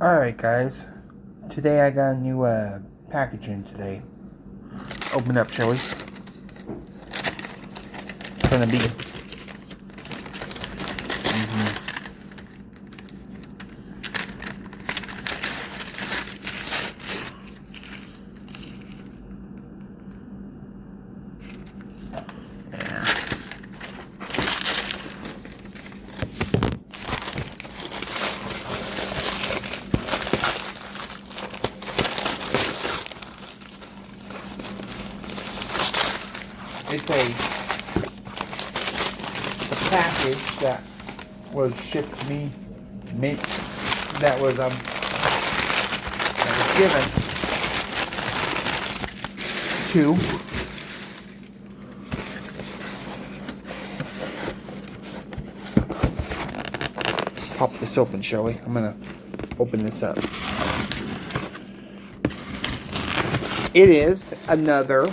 Alright guys, today I got a new package in today. Open up, shall we? It's gonna be it's a package that was shipped to me, that was given to pop this open, shall we? I'm gonna open this up. It is another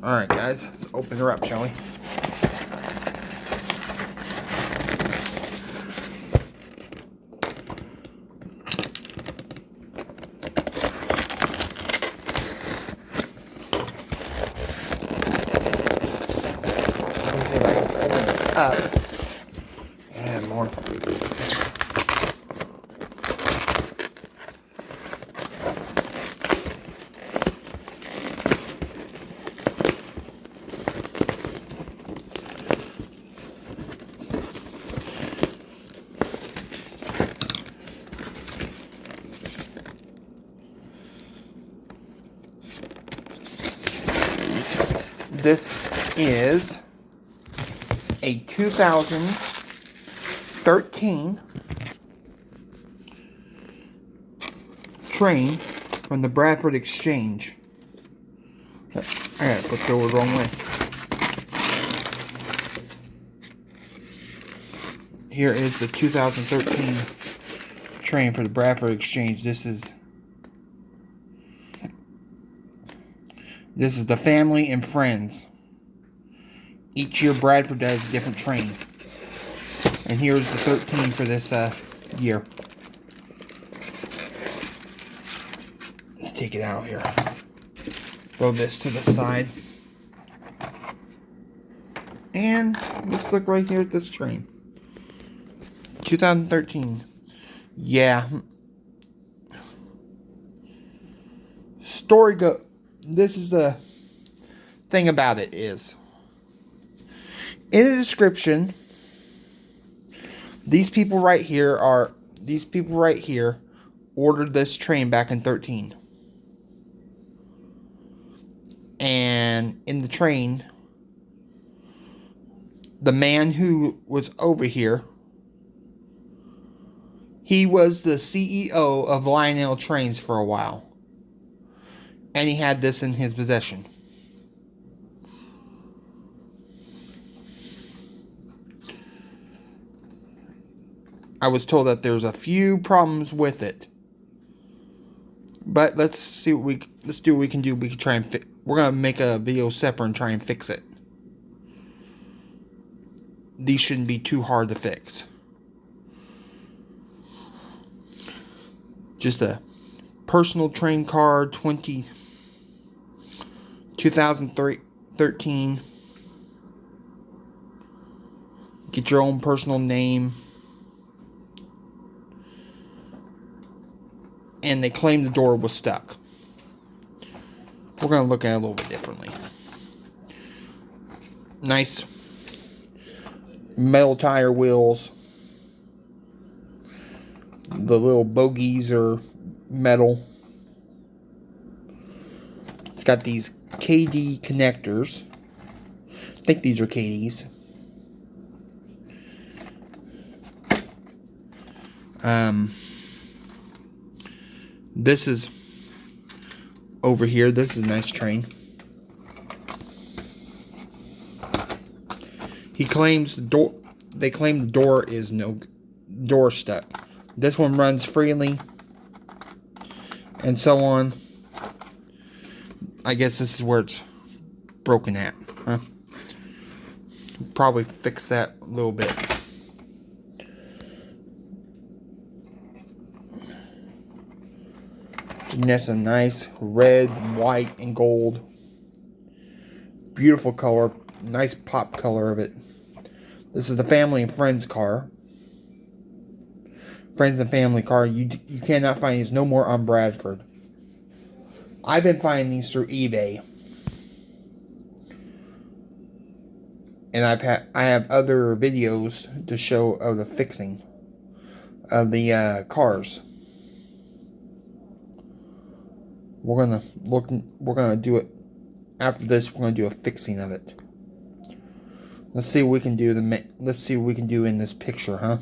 Alright guys, let's open her up, shall we? Up. And more. This is a 2013 train from the Bradford Exchange. I gotta put the wrong way. Here is the 2013 train for the Bradford Exchange. This is the family and friends. Each year Bradford does a different train. And here's the 13 for this year. Let's take it out here. Throw this to the side. And let's look right here at this train. 2013. Yeah. This is the thing about it is, in the description, these people right here ordered this train back in 13. And in the train, the man who was over here, he was the CEO of Lionel Trains for a while. And he had this in his possession. I was told that there's a few problems with it, but let's do what we can do. We can try and we're gonna make a video separate and try and fix it. These shouldn't be too hard to fix. Just a personal train card, 2013. Get your own personal name. And they claimed the door was stuck. We're going to look at it a little bit differently. Nice metal tire wheels. The little bogies are metal. It's got these KD connectors. I think these are KDs. This is over here. This is a nice train. He claims the door. They claim the door is door stuck. This one runs freely, and so on. I guess this is where it's broken at, huh? Probably fix that a little bit. And that's a nice red, white, and gold. Beautiful color. Nice pop color of it. This is the family and friends car. Friends and family car. You cannot find these no more on Bradford. I've been finding these through eBay. And I have other videos to show of the fixing of the cars. We're gonna do it after this. We're gonna do a fixing of it. Let's see what we can do. Let's see what we can do in this picture, huh?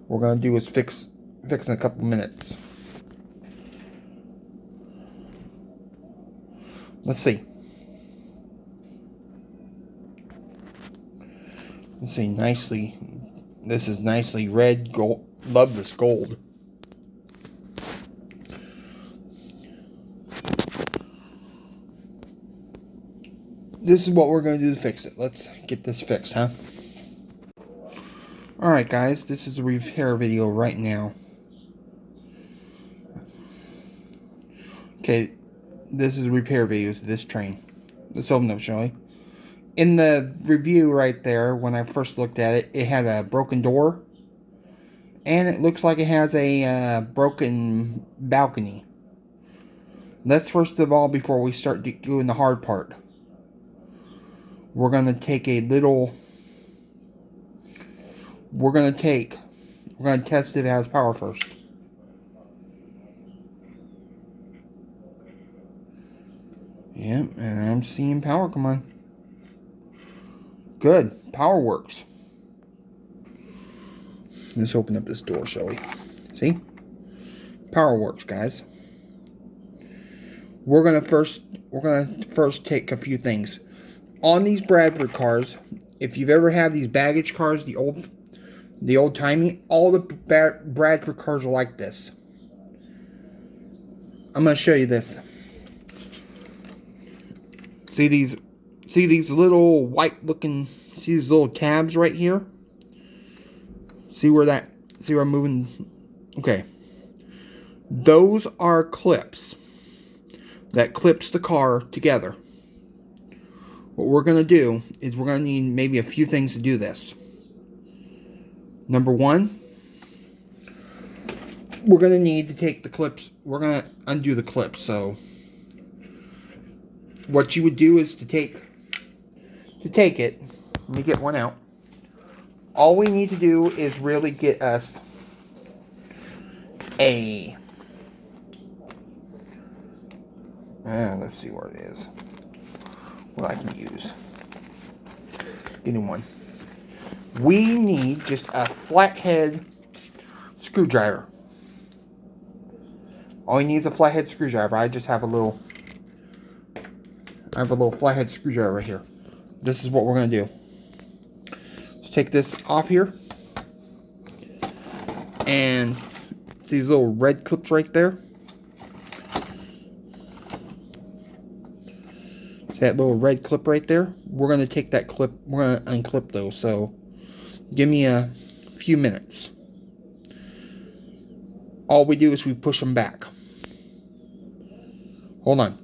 What we're gonna do is fix in a couple minutes. Let's see. Let's see, nicely. This is nicely red gold. Love this gold. This is what we're going to do to fix it. Let's get this fixed, huh? Alright guys, this is the repair video right now. Okay, this is a repair video to this train. Let's open it up, shall we? In the review right there, when I first looked at it, it had a broken door. And it looks like it has a broken balcony. Let's first of all, before we start doing the hard part, we're going to take a little... We're going to test if it has power first. Yep, and I'm seeing power, come on. Good, power works. Let's open up this door, shall we? See? Power works, guys. We're gonna first take a few things. On these Bradford cars, if you've ever had these baggage cars, the old timey, all the Bradford cars are like this. I'm gonna show you this. See these little white looking, see these little tabs right here? See where I'm moving? Okay. Those are clips that clips the car together. What we're going to do is we're going to need maybe a few things to do this. Number one, we're going to need to take the clips. We're going to undo the clips. So what you would do is to take it. Let me get one out. All we need to do is really get us a... let's see where it is. What I can use. Getting one. We need just a flathead screwdriver. All you need is a flathead screwdriver. I just have a little... flathead screwdriver right here. This is what we're going to do. Let's take this off here. And these little red clips right there. See that little red clip right there? We're going to take that clip. We're going to unclip those. So give me a few minutes. All we do is we push them back. Hold on.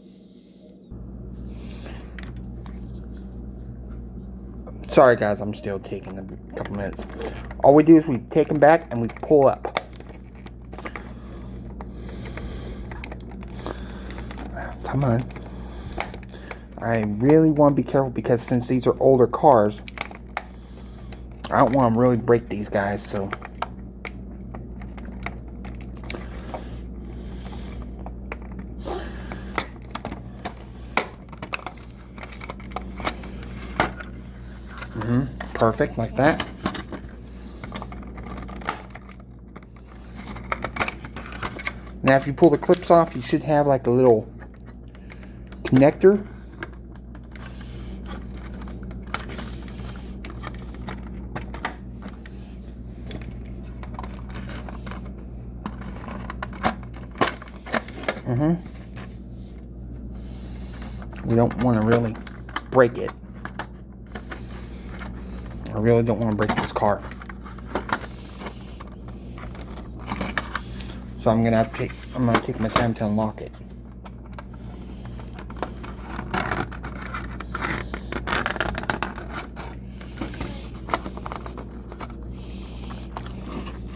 Sorry guys, I'm still taking a couple minutes. All we do is we take them back and we pull up. Come on. I really want to be careful because since these are older cars, I don't want to really break these guys, so... Perfect, like that. Now if you pull the clips off, you should have like a little connector. We don't want to really break it. I really don't want to break this car. So I'm gonna take my time to unlock it.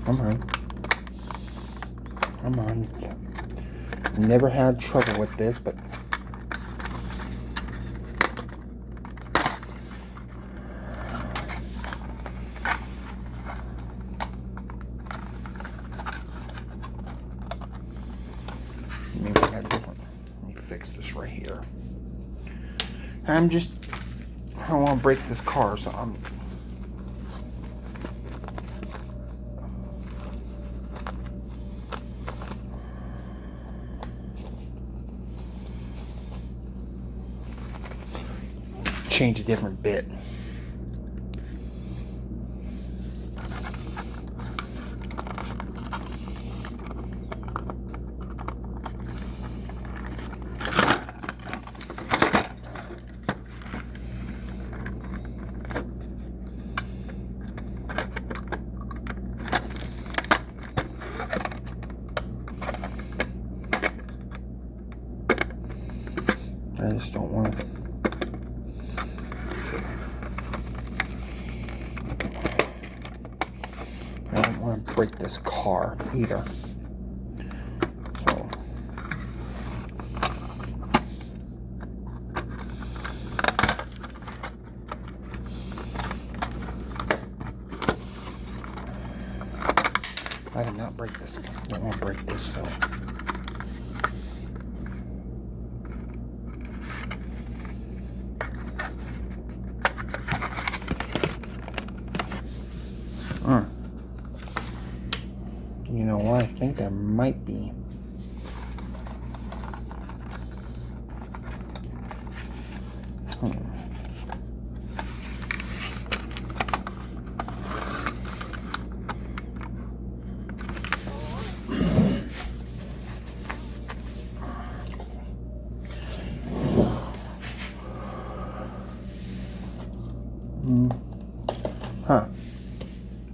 Come on. Come on. Never had trouble with this, but maybe I got different. Let me fix this right here. I don't want to break this car, so I'm change a different bit. I just don't want to. I don't want to break this car either. So I did not break this. I don't want to break this, so. You know what? I think there might be. Huh.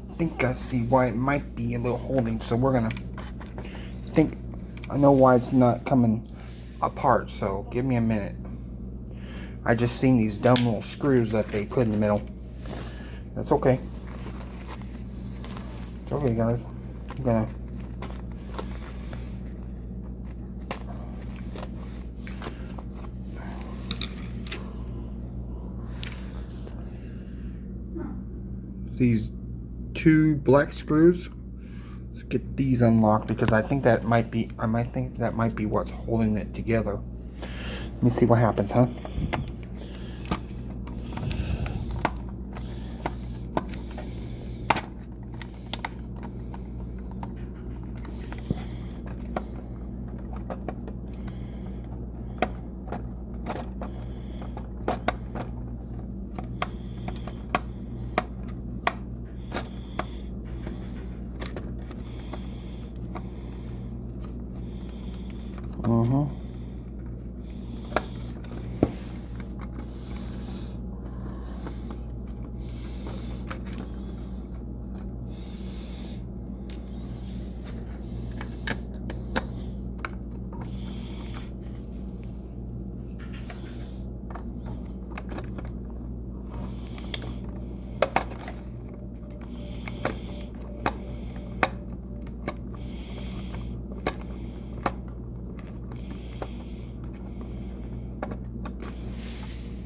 I think I see why it might be a little holding, so we're gonna I know why it's not coming apart, so give me a minute. I just seen these dumb little screws that they put in the middle. That's okay. It's okay, guys. I'm gonna these two black screws. Let's get these unlocked because I might think that might be what's holding it together. Let me see what happens, huh?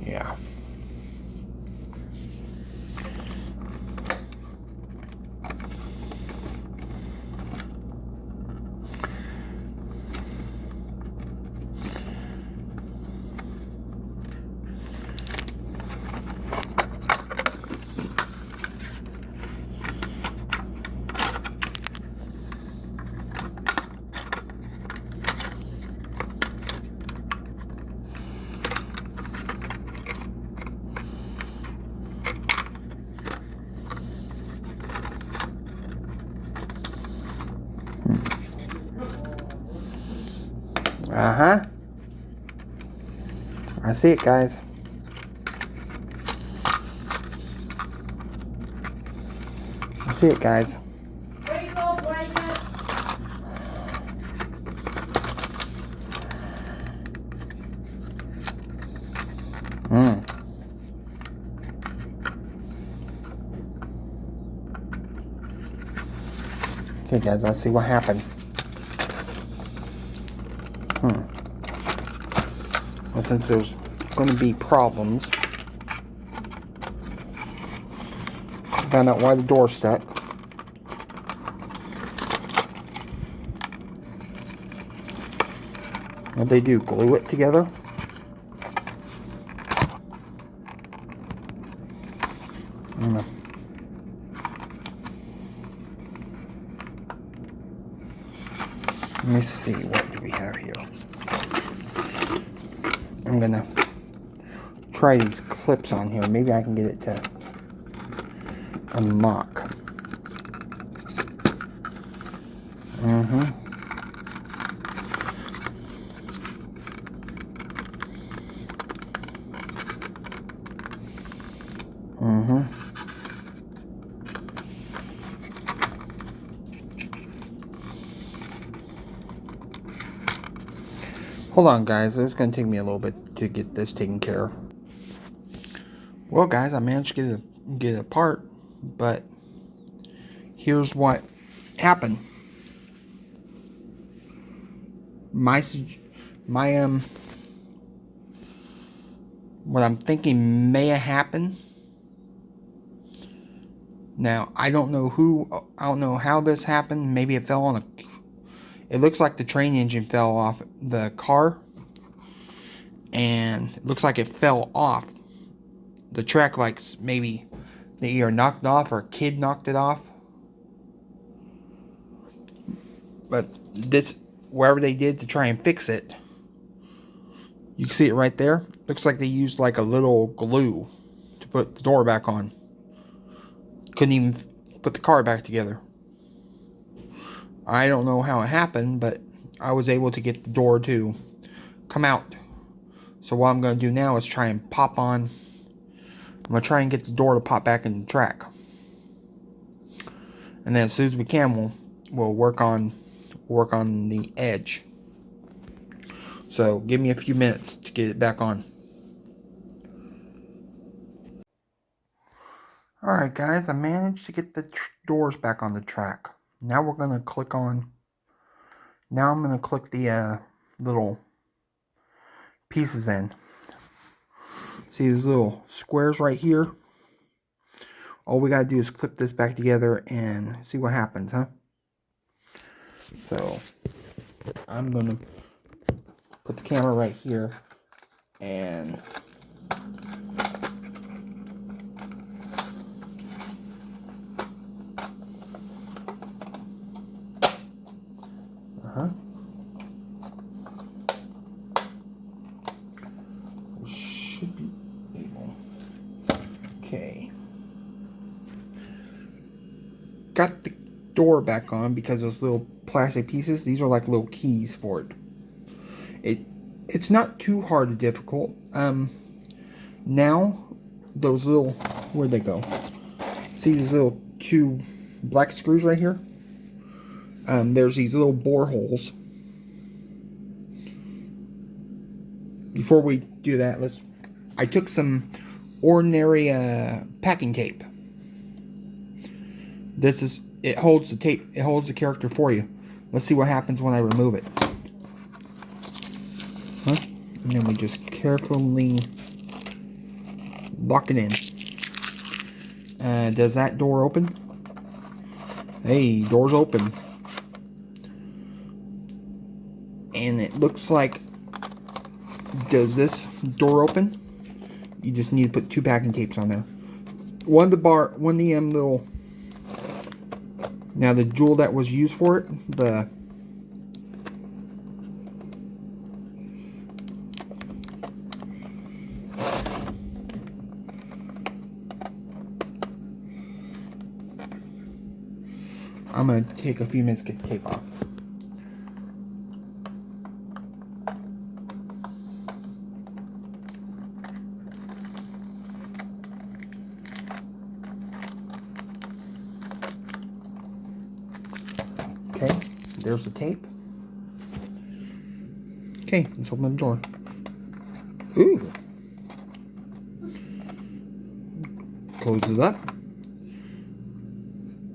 Yeah. I see it, guys. I see it, guys. Where you go, Bradford? Okay, guys, let's see what happened. Well, since there's going to be problems, found out why the door's stuck. What they do? Glue it together? I don't know. Let me see, what do we have here? I'm gonna try these clips on here. Maybe I can get it to unlock. Hold on, guys. It's going to take me a little bit to get this taken care of. Well, guys, I managed to get it apart, but here's what happened. What I'm thinking may have happened. Now, I don't know how this happened. Maybe it fell on it looks like the train engine fell off the car, and it looks like it fell off the track, like maybe they either knocked off or a kid knocked it off. But wherever they did to try and fix it, you can see it right there. Looks like they used like a little glue to put the door back on. Couldn't even put the car back together. I don't know how it happened, but I was able to get the door to come out. So what I'm going to do now is try and I'm going to try and get the door to pop back in the track. And then as soon as we can, we'll work on the edge. So give me a few minutes to get it back on. Alright, guys, I managed to get the doors back on the track. Now we're going to click on... Now I'm going to click the little pieces in. See these little squares right here? All we got to do is clip this back together and see what happens, huh? So, I'm going to put the camera right here and... Should be able. Okay. Got the door back on because those little plastic pieces, these are like little keys for it. It's not too hard or difficult. Now those little, where'd they go? See these little two black screws right here? There's these little bore holes. Before we do that, I took some ordinary packing tape. It holds the tape, it holds the character for you. Let's see what happens when I remove it. And then we just carefully lock it in. Does that door open? Hey, door's open. And it looks like, does this door open? You just need to put two packing tapes on there. One of the little, now the jewel that was used for it, I'm going to take a few minutes to get the tape off. There's the tape. Okay, let's open the door. Ooh. Closes up.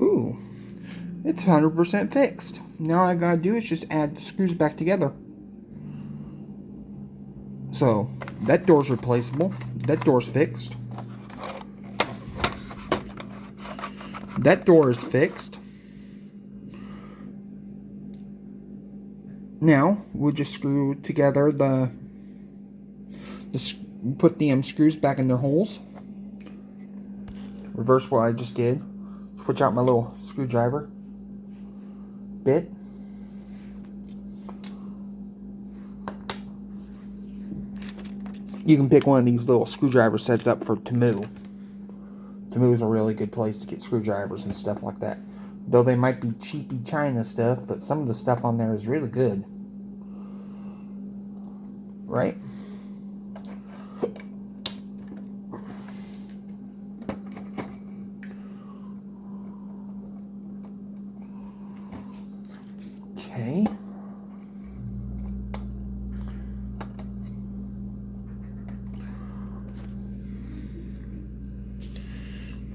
Ooh. It's 100% fixed. Now all I gotta do is just add the screws back together. So, that door's replaceable. That door's fixed. That door is fixed. Now, we'll just screw together put the screws back in their holes. Reverse what I just did. Switch out my little screwdriver bit. You can pick one of these little screwdriver sets up for Temu. Temu is a really good place to get screwdrivers and stuff like that. Though they might be cheapy China stuff, but some of the stuff on there is really good. Right? Okay.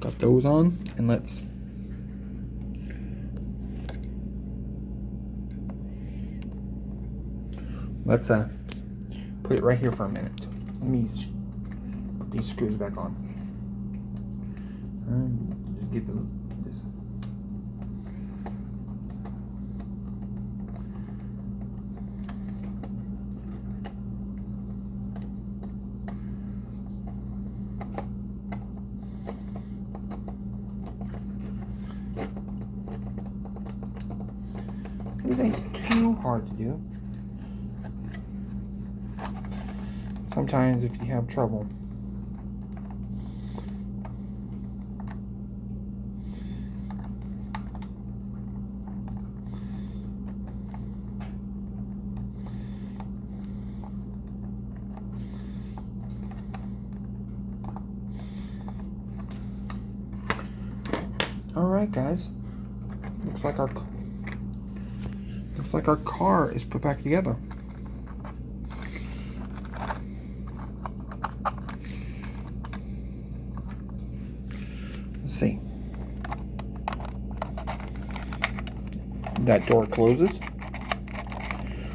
Got those on, and let's put it right here for a minute. Let me put these screws back on. Just get this. It ain't too hard to do. Sometimes if you have trouble. Alright guys. Looks like our car is put back together. Let's see. That door closes.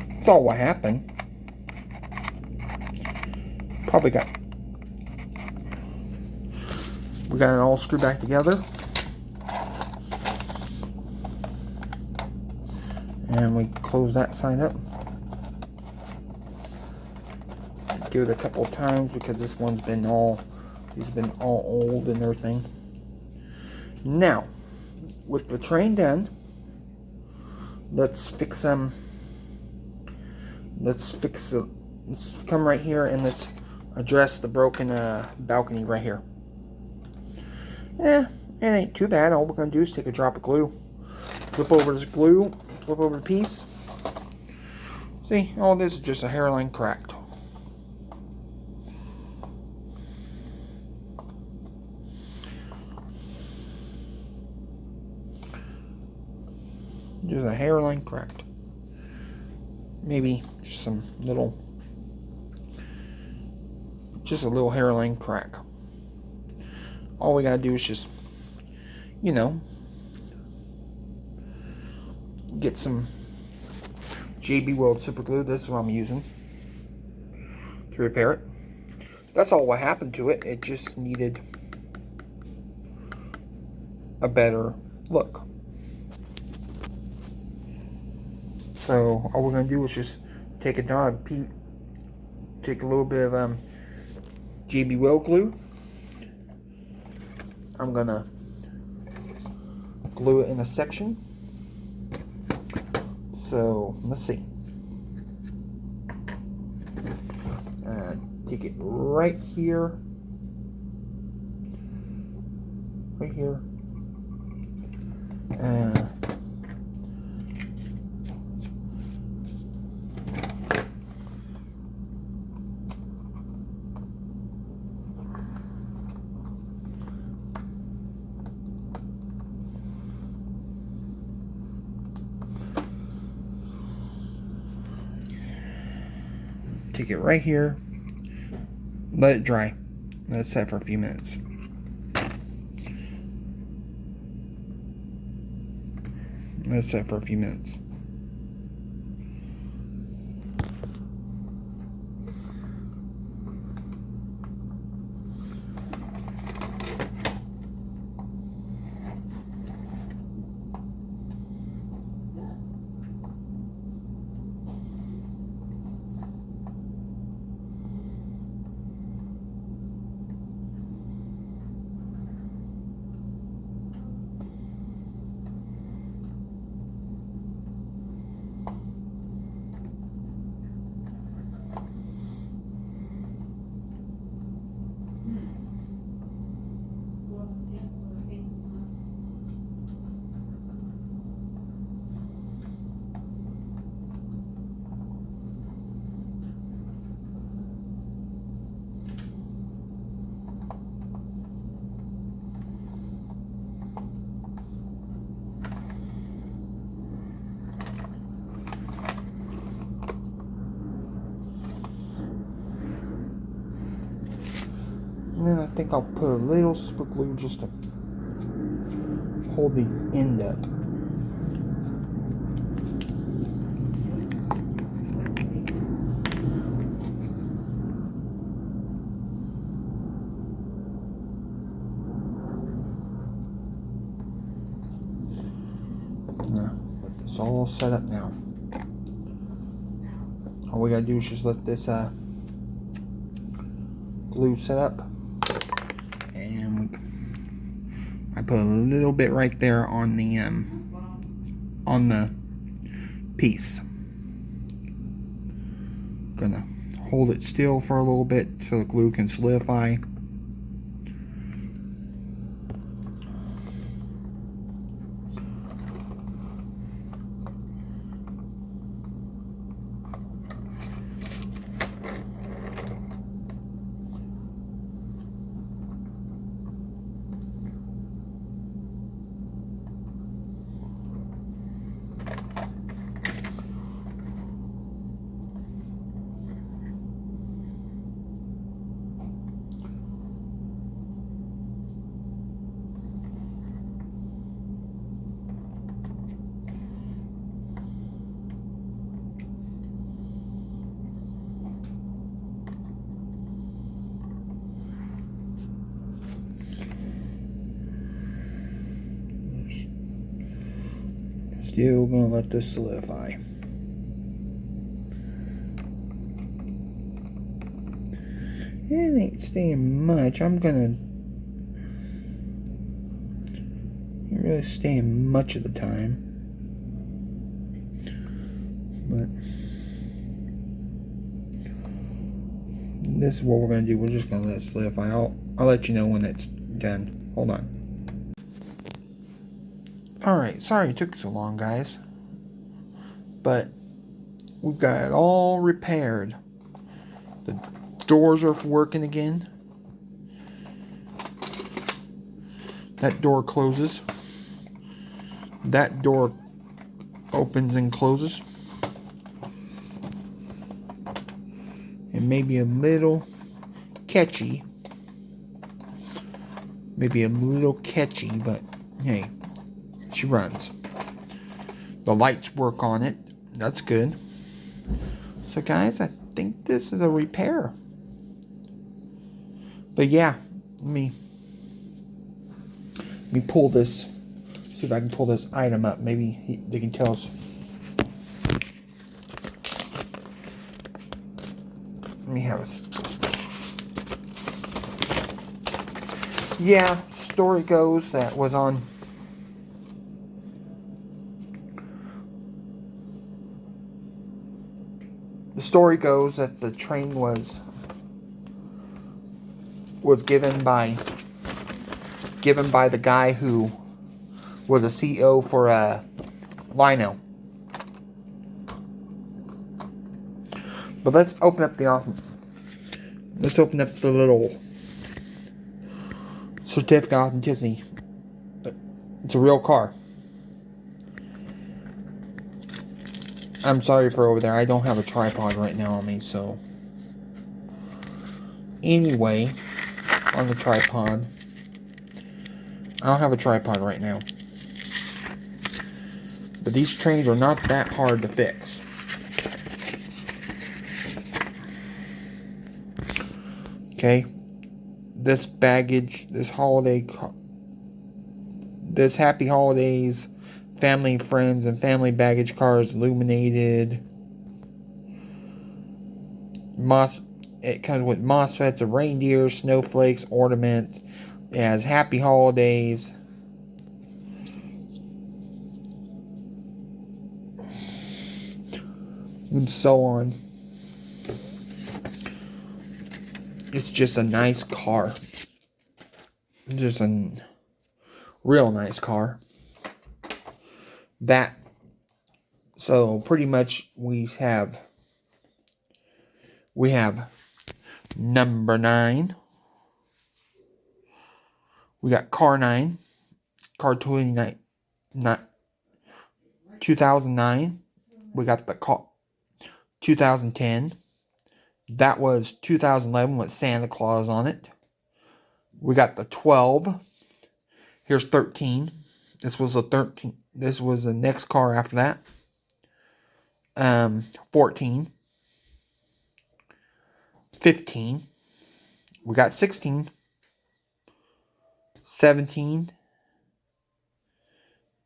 That's all what happened. We got it all screwed back together. And we close that side up. Give it a couple of times because this one's been all old and everything. Now, with the train done, let's come right here and let's address the broken balcony right here. It ain't too bad. All we're gonna do is take a drop of glue, flip over this glue, flip over the piece. See, all this is just a hairline cracked. Just a hairline cracked. Maybe just a little hairline crack. All we gotta do is just, get some JB Weld super glue. This is what I'm using to repair it. That's all what happened to it. It just needed a better look. So all we're gonna do is just take a little bit of JB Weld glue. I'm gonna glue it in a section. So let's see. Take it right here. Right here. take it right here, let it dry, let it set for a few minutes. Let it set for a few minutes. And then I think I'll put a little super glue just to hold the end up. Now, but it's all set up now. All we gotta do is just let this glue set up. And I put a little bit right there on the piece. Gonna hold it still for a little bit so the glue can solidify. Still gonna let this solidify. It ain't staying much. Ain't really staying much of the time. But this is what we're gonna do. We're just gonna let it solidify. I'll let you know when it's done. Hold on. Alright, sorry it took so long, guys. But we've got it all repaired. The doors are working again. That door closes. That door opens and closes. It may be a little catchy. Maybe a little catchy, but hey, she runs. The lights work on it. That's good. So guys, I think this is a repair. But yeah, let me pull this. See if I can pull this item up. Maybe they can tell us. Let me have a. Yeah, story goes that was on. The story goes that the train was given by the guy who was a CEO for Lionel. But let's open up the little certificate of authenticity. It's a real car. I'm sorry for over there. I don't have a tripod right now on me, so anyway on the tripod. I don't have a tripod right now. But these trains are not that hard to fix. Okay. This baggage, this Happy Holidays family, friends, and family baggage car is illuminated. It comes with MOSFETs of reindeer, snowflakes, ornaments. It has Happy Holidays. And so on. It's just a nice car. Just a real nice car. So pretty much we have number 9. We got car 9. Car 29. 2009. We got the car 2010. That was 2011 with Santa Claus on it. We got the 12. Here's 13. This was a 13. This was the next car after that. 14. 15. We got 16. 17.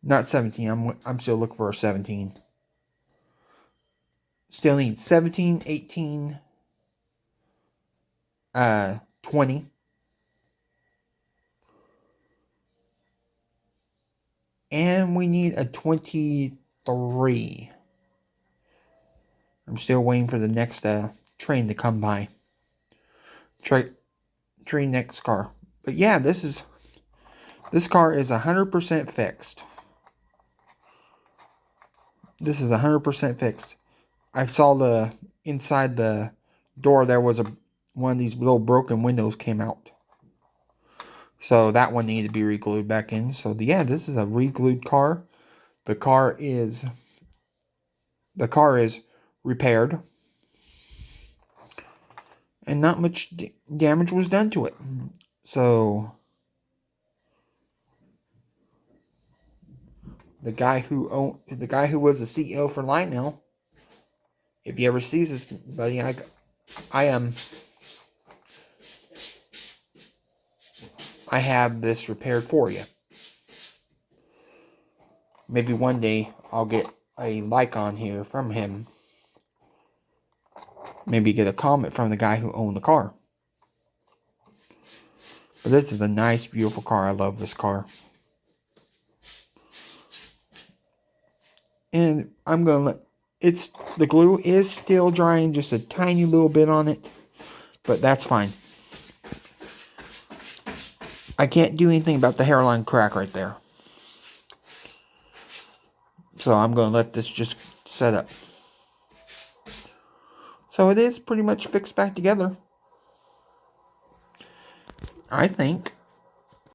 Not 17. I'm still looking for a 17. Still need 17, 18, 20. And we need a 23. I'm still waiting for the next train to come by. Train next car. But yeah, this car is 100% fixed. This is 100% fixed. I saw inside the door there was one of these little broken windows came out. So that one needed to be re-glued back in. So yeah, this is a re-glued car. The car is repaired. And not much damage was done to it. So the guy who was the CEO for Lionel, if he ever sees this, buddy, I have this repaired for you. Maybe one day I'll get a like on here from him. Maybe get a comment from the guy who owned the car. But this is a nice, beautiful car. I love this car. And I'm going to the glue is still drying, just a tiny little bit on it. But that's fine. I can't do anything about the hairline crack right there. So I'm going to let this just set up. So it is pretty much fixed back together, I think.